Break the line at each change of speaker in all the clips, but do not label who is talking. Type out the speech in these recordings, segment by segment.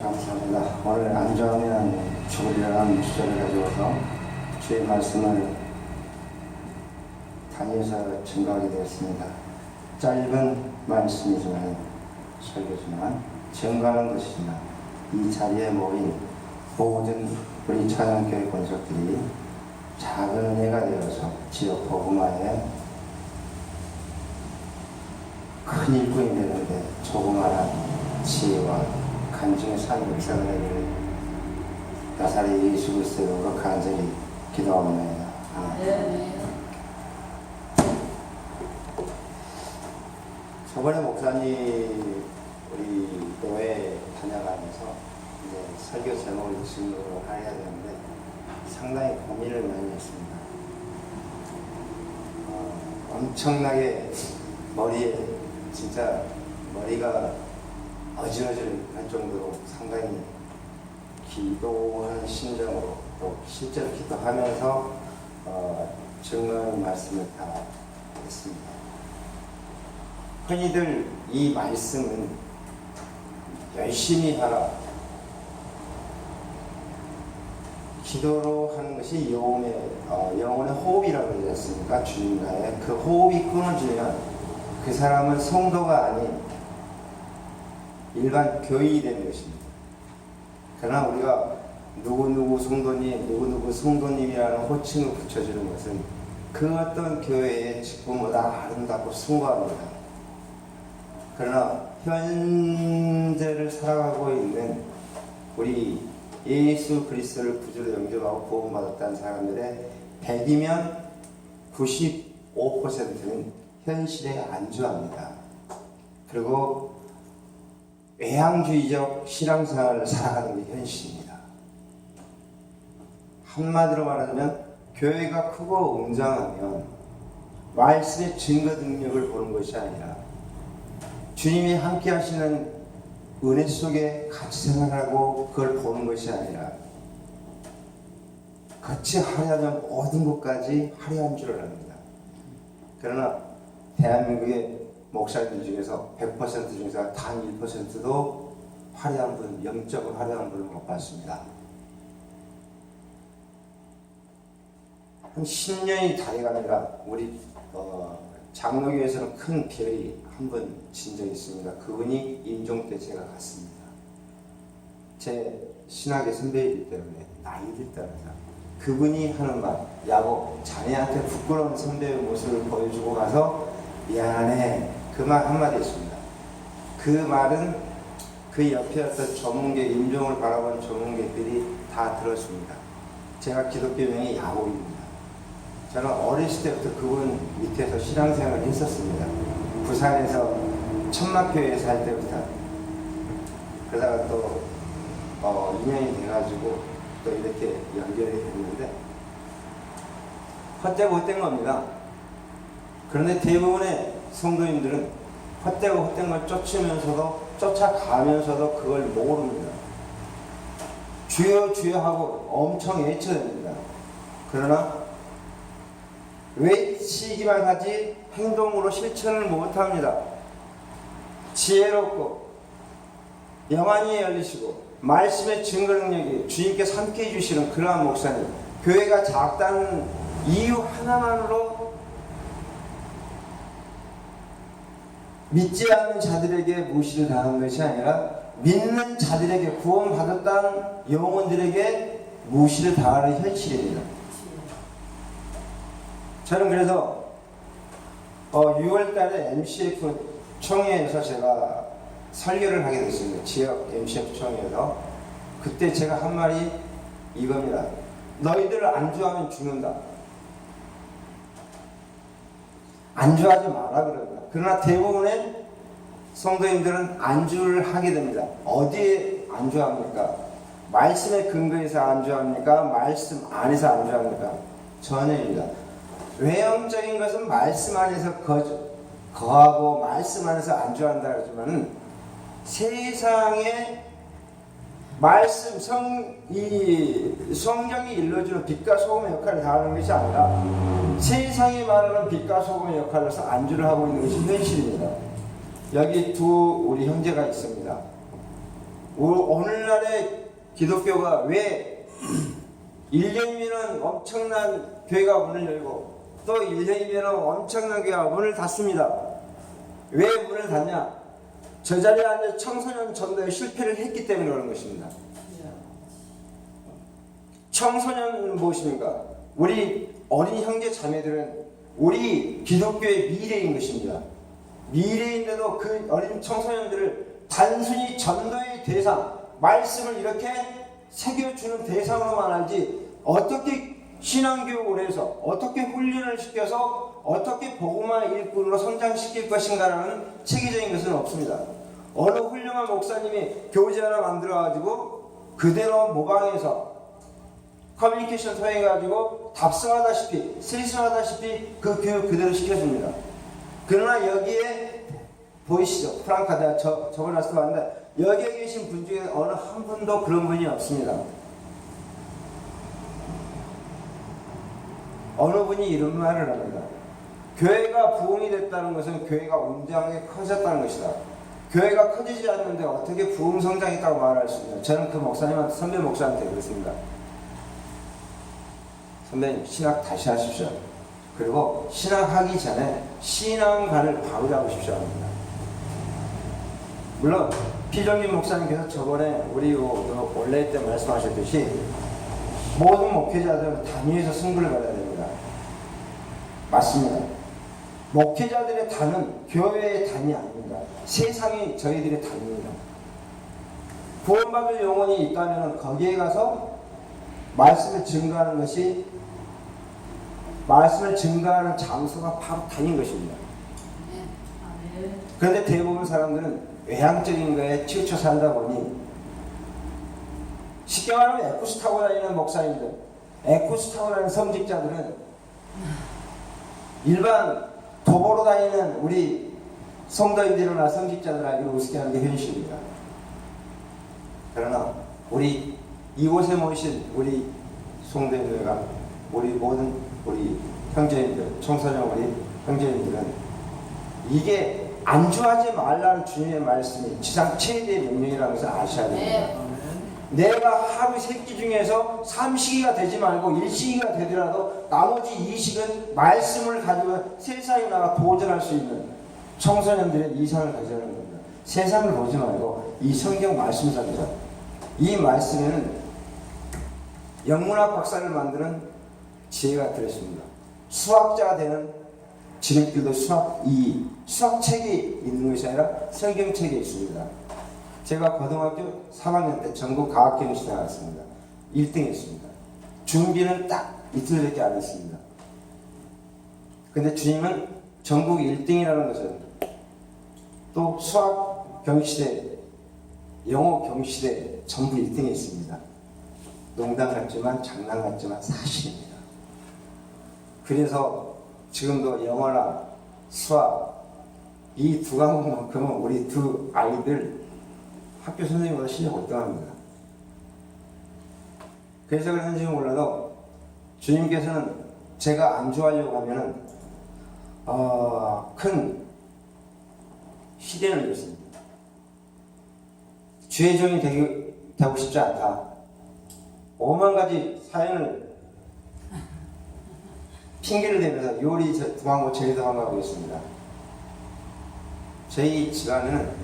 감사합니다. 오늘 안주하면 죽으리라는 주제를 가져와서 주의 말씀을 다니엘서 증거하게 되었습니다. 짧은 말씀이지만 설교지만 증거하는 것이지만 이 자리에 모인 모든 우리 찬양교회 권속들이 작은 은혜가 되어서 지역 복음화에 큰 일꾼이 되는데 조그마한 지혜와 간증의 삶을 역사하기를 나사렛 예수 그리스도로 간절히 기도합니다. 저번에 목사님 우리 교회 다녀가면서 이제 설교 제목을 증거로 해야 되는데 상당히 고민을 많이 했습니다. 엄청나게 머리에 진짜 머리가 어지러질 정도로 상당히 기도하는 심정으로 또 실제로 기도하면서 증거하는 말씀을 다 했습니다. 흔히들 이 말씀은 열심히 하라, 기도로 하는 것이 영혼의 호흡이라고 그러지 않습니까? 주님과의 그 호흡이 끊어지면 그 사람은 성도가 아닌 일반 교인이 되는 것입니다. 그러나 우리가 누구누구 성도님, 누구누구 성도님이라는 호칭을 붙여주는 것은 그 어떤 교회의 직분보다 아름답고 숭고합니다. 그러나 현재를 살아가고 있는 우리 예수 그리스도를 구주로 영접하고 구원받았다는 사람들의 100이면 95%는 현실에 안주합니다. 그리고 외향주의적 신앙생활을 살아가는 게 현실입니다. 한마디로 말하자면 교회가 크고 웅장하면 말씀의 증거 능력을 보는 것이 아니라 주님이 함께 하시는 은혜 속에 같이 생활하고 그걸 보는 것이 아니라 같이 화려하면 모든 것까지 화려한 줄을 압니다. 그러나 대한민국의 목사님들 중에서 100% 중에서 단 1%도 화려한 분, 영적으로 화려한 분을 못 봤습니다. 한 10년이 다 돼가니까 우리 장로교에서는 큰 별이 한 분 진 적이 있습니다. 그분이 임종 때 제가 갔습니다. 제 신학의 선배이기 때문에 나이를 따라서 그분이 하는 말, 야고 자네한테 부끄러운 선배의 모습을 보여주고 가서 미안해, 그 말 한마디 했습니다. 그 말은 그 옆에 어떤 전문계, 임종을 바라본 전문계들이 다 들었습니다. 제가 기독교명이 야고입니다. 저는 어렸을 때부터 그분 밑에서 신앙생활을 했었습니다. 부산에서 천막교회에서 할 때부터. 그러다가 또 인연이 돼가지고 또 이렇게 연결이 됐는데 헛되고 헛된 겁니다. 그런데 대부분의 성도님들은 헛되고 헛된 걸 쫓아가면서도 그걸 모릅니다. 주여 주여 하고 엄청 외쳐댑니다. 그러나 외치기만 하지 행동으로 실천을 못합니다. 지혜롭고 영안이 열리시고 말씀의 증거 능력이 주님께서 함께해 주시는 그러한 목사님, 교회가 작다는 이유 하나만으로 믿지 않는 자들에게 무시를 당한 것이 아니라 믿는 자들에게, 구원받았다는 영혼들에게 무시를 당하는 현실입니다. 저는 그래서 6월달에 MCF 총회에서 제가 설교를 하게 됐습니다. 지역 MCF 총회에서. 그때 제가 한 말이 이겁니다. 너희들 안주하면 죽는다. 안주하지 마라 그럽니다. 그러나 대부분의 성도님들은 안주를 하게 됩니다. 어디에 안주합니까? 말씀의 근거에서 안주합니까? 말씀 안에서 안주합니까? 전혀입니다. 외형적인 것은 말씀 안에서 거하고 말씀 안에서 안주한다 그러지만 세상의 말씀, 성경이 일러주는 빛과 소금의 역할을 다하는 것이 아니라 세상이 말하는 빛과 소금의 역할로서 안주를 하고 있는 것이 현실입니다. 여기 두 우리 형제가 있습니다. 오늘날의 기독교가 왜 1년이면 엄청난 교회가 문을 열고 또 1년이면 엄청난 교회가 문을 닫습니다. 왜 문을 닫냐? 저 자리에 앉아 청소년 전도에 실패를 했기 때문에 그런 것입니다. 청소년은 무엇입니까? 우리 어린 형제 자매들은 우리 기독교의 미래인 것입니다. 미래인데도 그 어린 청소년들을 단순히 전도의 대상, 말씀을 이렇게 새겨주는 대상으로만 알지 어떻게 신앙교육을 해서 어떻게 훈련을 시켜서 어떻게 복음화 일꾼으로 성장시킬 것인가라는 체계적인 것은 없습니다. 어느 훌륭한 목사님이 교재 하나 만들어가지고 그대로 모방해서 커뮤니케이션 통해가지고 답승하다시피 슬승하다시피 그 교육 그대로 시켜줍니다. 그러나 여기에 보이시죠? 프랑카 내가 저번에 말씀하셨는데 여기에 계신 분 중에 어느 한 분도 그런 분이 없습니다. 어느 분이 이런 말을 합니다. 교회가 부흥이 됐다는 것은 교회가 웅장하게 커졌다는 것이다. 교회가 커지지 않는데 어떻게 부흥 성장했다고 말할 수 있냐. 저는 그 목사님한테, 선배 목사한테 그랬습니다. 선배님, 신학 다시 하십시오. 그리고 신학하기 전에 신앙관을 바로 잡으십시오 합니다. 물론 피정민 목사님께서 저번에 우리 원래 때 말씀하셨듯이 모든 목회자들은 단위에서 승부를 받아야 됩니다. 맞습니다. 목회자들의 단은 교회의 단이 아닙니다. 세상이 저희들의 단입니다. 구원받을 영혼이 있다면 거기에 가서 말씀을 증거하는 것이 말씀을 증거하는 장소가 바로 단인 것입니다. 그런데 대부분 사람들은 외향적인 거에 치우쳐 살다 보니 쉽게 말하면 에쿠스 타고 다니는 목사님들, 에쿠스 타고 다니는 성직자들은 일반 도보로 다니는 우리 성도인들이나 성직자들에게 우습게 하는 게 현실입니다. 그러나 우리 이곳에 모이신 우리 성도인들과 우리 모든 우리 형제님들, 청소년 우리 형제님들은 이게 안주하지 말라는 주님의 말씀이 지상 최대의 명령이라는 것을 아셔야 됩니다. 내가 하루 3끼 중에서 3식이가 되지 말고 1식이가 되더라도 나머지 2식은 말씀을 가지고 세상에 나가 도전할 수 있는 청소년들의 이상을 가져야 하는 겁니다. 세상을 보지 말고 이 성경 말씀입니다. 이 말씀에는 영문학 박사를 만드는 지혜가 들어있습니다. 수학자가 되는 지름길도 수학책이 있는 것이 아니라 성경책이 있습니다. 제가 고등학교 3학년 때 전국 과학경시 나갔습니다. 1등 했습니다. 준비는 딱 이틀밖에 안 했습니다. 근데 주님은 전국 1등이라는 것은 또 수학 경시대, 영어 경시대 전부 1등이 있습니다. 농담 같지만 장난 같지만 사실입니다. 그래서 지금도 영어나 수학 이 두 과목만큼은 우리 두 아이들 학교 선생님보다 실력 월등합니다. 그래서 그런지 몰라도 주님께서는 제가 안주하려고 하면은 큰 시대를 열습니다. 주의 종이 되고 싶지 않다. 5만 가지 사연을 핑계를 대면서 요리 도망고 저리 도망가고 있습니다. 저희 집안에는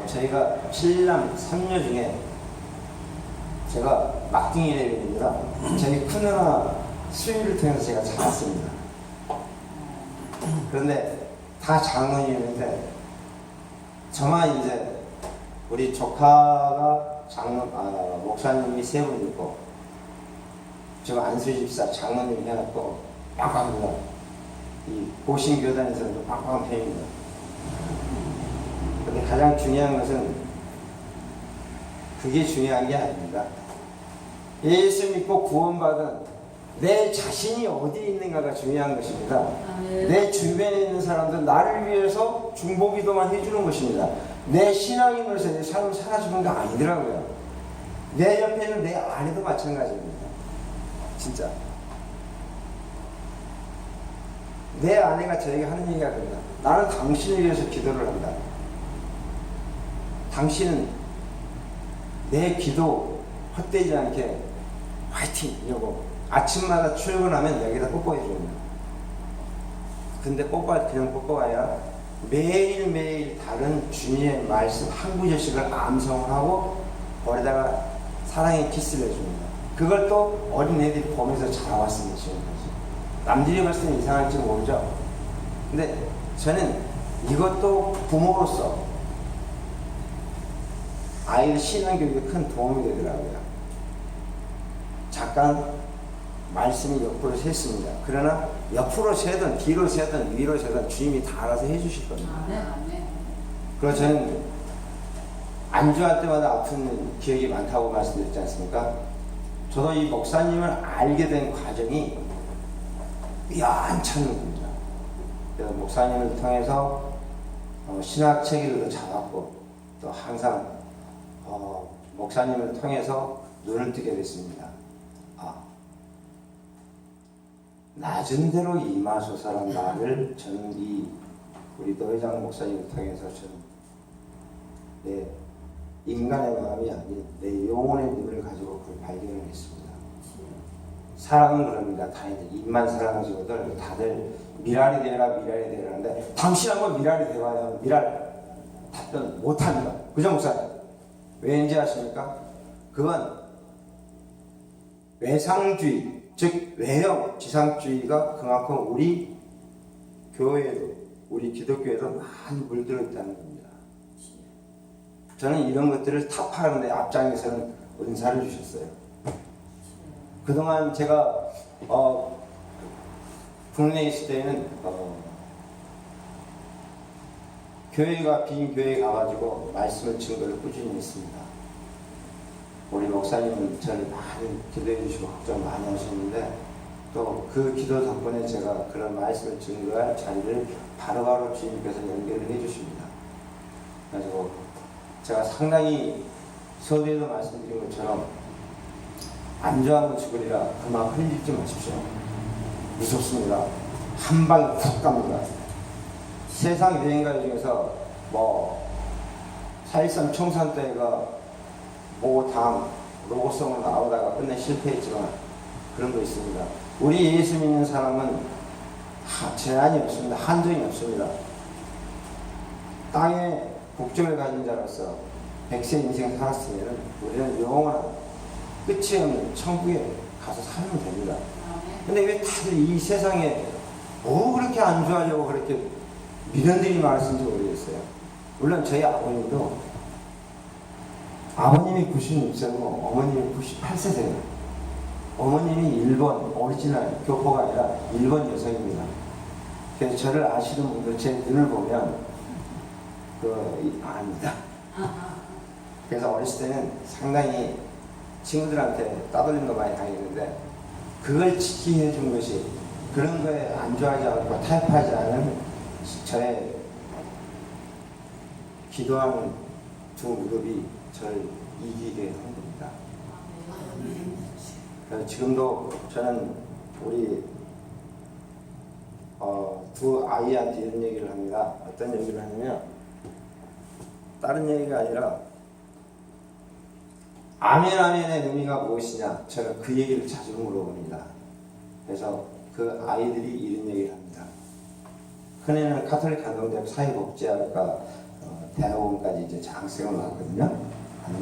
저희가 7남 3녀 중에 제가 막둥이 레벨입니다. 저희 큰 누나 수유를 통해서 제가 자랐습니다. 그런데 다 장로님인데 저만 이제 우리 조카가 목사님이 3분 있고 저 안수집사 장로님 해갖고 빡빡합니다. 이 보신교단에서는 빡빡한 편입니다. 근데 가장 중요한 것은 그게 중요한 게 아닙니다. 예수 믿고 구원받은 내 자신이 어디 있는가가 중요한 것입니다. 내 주변에 있는 사람들 나를 위해서 중보기도만 해주는 것입니다. 내 신앙인으로서 내 삶을 살아주는 거 아니더라고요. 내 옆에 있는 내 아내도 마찬가지입니다. 진짜 내 아내가 저에게 하는 얘기가 그런다. 나는 당신을 위해서 기도를 한다. 당신은 내 기도 헛되지 않게 화이팅! 이러고 아침마다 출근하면 여기다 뽀뽀해 줍니다. 근데 그냥 뽀뽀가 아니라 매일매일 다른 주님의 말씀 한 구절씩을 암송을 하고 거기다가 사랑의 키스를 해줍니다. 그걸 또 어린애들이 보면서 자라왔습니다. 지금까지. 남들이 봤을 때는 이상할지 모르죠. 근데 저는 이것도 부모로서 아이들 신앙교육에 큰 도움이 되더라고요. 잠깐 말씀이 옆으로 샜습니다. 그러나 옆으로 새든 뒤로 새든 위로 새든 주님이 다 알아서 해주실 겁니다. 그래서 저는 안주할 때마다 아픈 기억이 많다고 말씀드렸지 않습니까? 저도 이 목사님을 알게 된 과정이 한참 겁니다. 그래서 목사님을 통해서 신학 체계를 잡았고 또 항상 목사님을 통해서 눈을 뜨게 됐습니다. 낮은 대로 임하소서라는 말을 저는 우리 노회장 목사님을 통해서 저는 내 인간의 마음이 아닌 내 영혼의 눈을 가지고 그걸 발견을 했습니다. 사랑은 그럽니다. 다 이제 입만 사랑하시거든 다들 미랄이 되라 하는데 당신 한번 미랄이 되봐요. 미랄 답변 못합니다. 그죠 목사님? 왜인지 아십니까? 그건 외상주의, 즉 외형 지상주의가 그만큼 우리 교회에도 우리 기독교에도 많이 물들어 있다는 겁니다. 저는 이런 것들을 타파하는데 앞장에서는 은사를 주셨어요. 그동안 제가 국내에 있을 때는 교회가 빈 교회에 가가지고 말씀을 증거를 꾸준히 했습니다. 우리 목사님은 저를 많이 기도해 주시고 걱정 많이 하셨는데 또 그 기도 덕분에 제가 그런 말씀을 증거할 자리를 바로바로 주님께서 연결을 해 주십니다. 그래서 제가 상당히 서두에도 말씀드린 것처럼 안주하면 죽으리라 그만 흘리지 마십시오. 무섭습니다. 한 방에 훅 갑니다. 세상 여행가 중에서 4.13 총선 때가 다음 로고송으로 나오다가 끝내 실패했지만 그런 거 있습니다. 우리 예수 믿는 사람은 제한이 없습니다. 한정이 없습니다. 땅에 국적을 가진 자로서 100세 인생 살았으면 우리는 영원한 끝이 없는 천국에 가서 살면 됩니다. 근데 왜 다들 이 세상에 그렇게 안주하려고 그렇게 미련들이 많으신지 모르겠어요. 물론 저희 아버님이 96세고 어머님이 98세세요. 어머님이 일본 오리지널 교포가 아니라 일본 여성입니다. 그래서 저를 아시는 분들 제 눈을 보면 압니다. 그래서 어렸을 때는 상당히 친구들한테 따돌림도 많이 당했는데 그걸 지키게 해준 것이 그런 거에 안주하지 않고 타협하지 않은 저의 기도하는 두 무릎이 저를 이기게 한 겁니다. 그래서 지금도 저는 우리 두 아이한테 이런 얘기를 합니다. 어떤 얘기를 하냐면 다른 얘기가 아니라 아멘의 의미가 무엇이냐 제가 그 얘기를 자주 물어봅니다. 그래서 그 아이들이 이런 얘기를 합니다. 큰애는 카톨릭 감동대학 사회복지학과 대학원까지 이제 장학생을 나왔거든요.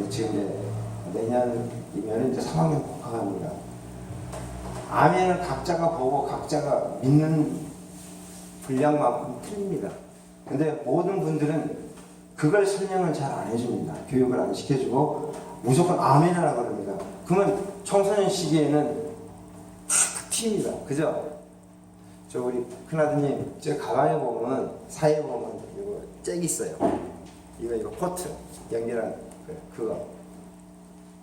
지금 이제 내년이면 이제 3학년 복학합니다. 아멘을 각자가 보고 각자가 믿는 분량만큼 틀립니다. 근데 모든 분들은 그걸 설명을 잘 안 해줍니다. 교육을 안 시켜주고 무조건 아멘이라고 그럽니다. 그러면 청소년 시기에는 다 튑니다. 그죠? 저 우리 큰아드님 저 가방에 보면 사이에 보면 이거 잭 있어요. 이거 코트 연결한 그거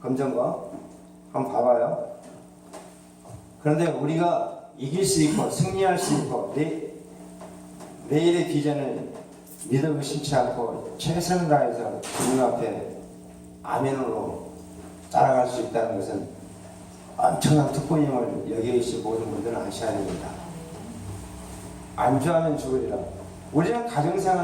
검정거 한번 봐봐요. 그런데 우리가 이길 수 있고 승리할 수 있고 내일의 비전을 믿어 의심치 않고 최선을 다해서 주님 앞에 아멘으로 따라갈 수 있다는 것은 엄청난 특권임을 여기 계신 모든 분들은 아셔야 됩니다. 안주하면 죽으리라. 우리는 가정생활